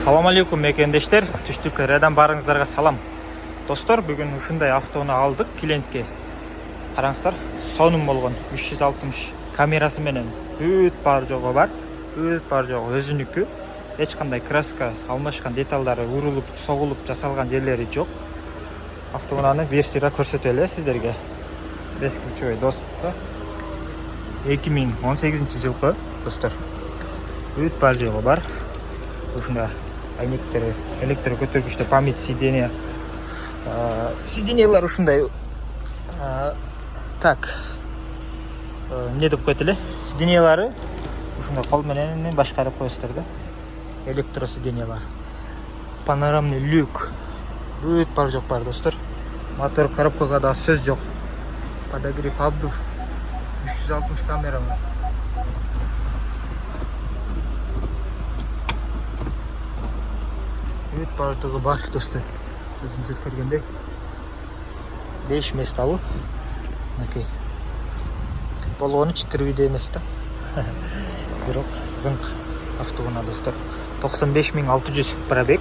Салам алейкум мекендештер, түштүк райдан барыңыздарга салам. Достор, бүгүн ушундай автоуну алдык клиентке. Караңыздар, сонун болгон 360 камерасы менен бүт бар жогу бар. Бүт бар жогу өзүнүкү. Эч кандай краска алмашкан деталдары урулуп, согулуп жасалган жерлери жок. Автоунааны версияда көрсөтөлү сиздерге. Бескилчой достор. 2018-жылкы достор. Бүт бар жогу бар. Ушунда айнектери, электро көтөргүчтө память сиденье. Сиденьелер ушундай так. Эмне деп коет эле? Сиденьелери ушундай кол менен башкарып коесуздар да. Электро сиденьелер. Панорамный люк. Бүт бар жок бар достор. Мотор коробкага да сөз жок. Подогрев обдув. 360 камера. Бүт бардыгы бар достор. Өзүңүздөр көргөндөй 5 месталуу. Мынакей. Болгону 4 видео эмес да. Бирок зыңк автоунаа достор. 95600 пробег.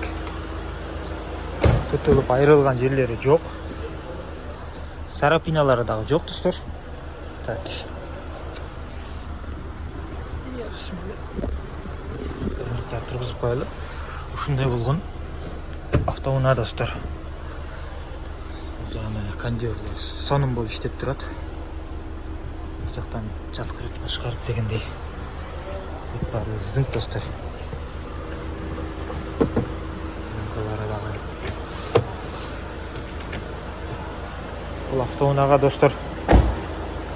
Тытылып айрылган жерлери жок. Сарапиналары дагы жок достор. Так. Тургузуп коелу. Ушундай болгон автоунаа достор. Жана кондиерлер сонун болуп иштеп турат. Бул жактан жаткырып башкарып дегендей. Бүт баары зыңк достор. Бул автоунаага достор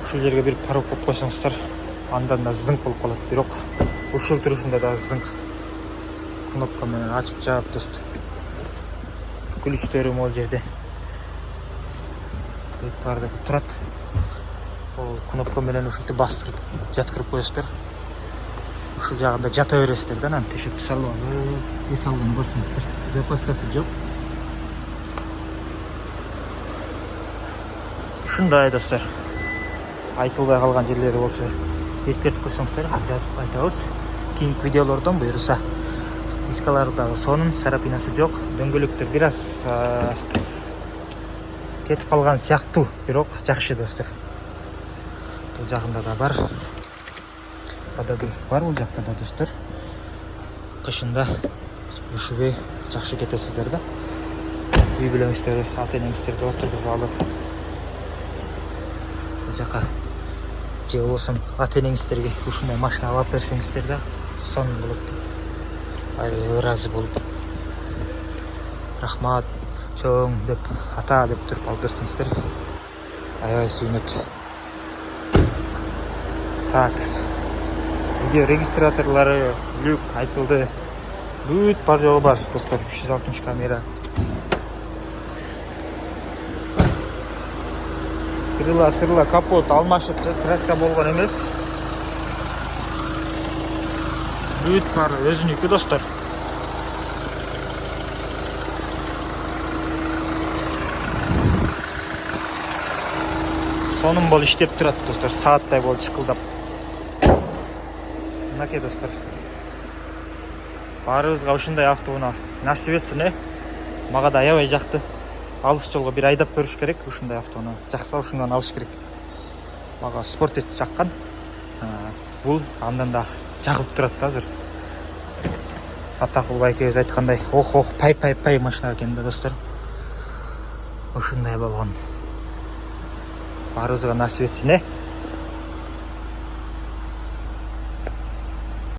ушул жерге бир парок коюп койсоңуздар, андан да зыңк болуп калат. Бирок ушул турушунда да зыңк. Кнопка менен ачып жаап достор. Ключтөрү могул жерде. Бүт баардыгы турат. Ол кнопка менен ушинтип бастырып жаткырып коесуздар. Ушул жагында жата бересиздер да, анан төшөктү салып алып, эс алганы көрсөңүздөр. Запаскасы жок. Ушундай достор. Айтылбай калган жерлери болсо эскертип койсоңуздар, жазып айтабыз. Кийинки видеолордон буюрса. Дискалары дагы сонун, сарапинасы жок. Дөңгөлөктөр бир аз кетип калган сыяктуу, бирок жакшы достор. Бул жагында да бар. Подогрев бар бул жакта да достор. Кышында ушубай жакшы кетесиздер да. Үй бүлөңүздөрдү, ата-энеңиздерди отургузуп алып бул жака же болбосо ата-энеңиздерге ушундай машина алып берсеңиздер да сонун болот. Ыраазы болуп, рахмат, чоң деп, ата деп туруп алып берсеңиздер, аябай сүйүнөт. Так, видео регистраторлары, люк айтылды. Бүт бар жогу бар достор, 360 камера. Крыла, сырла, капот алмашып, краска болгон эмес. Бүт бар өзүнүкү достор. Сонун болуп иштеп турат достор, сааттай болуп чыкылдап. Мынакей достор. Баарыбызга ушундай автоунаа насип этсин, Мага да аябай жакты. Алыс жолго бир айдап көрүш керек ушундай автоунаа. Жакса ушундан алыш керек. Мага спортет жаккан. Бул андан да жагып турат да азыр. Атакул байкебиз айткандай, ох, пай машина экен да достор. Ушундай болгон. Баарыбызга насип этсин,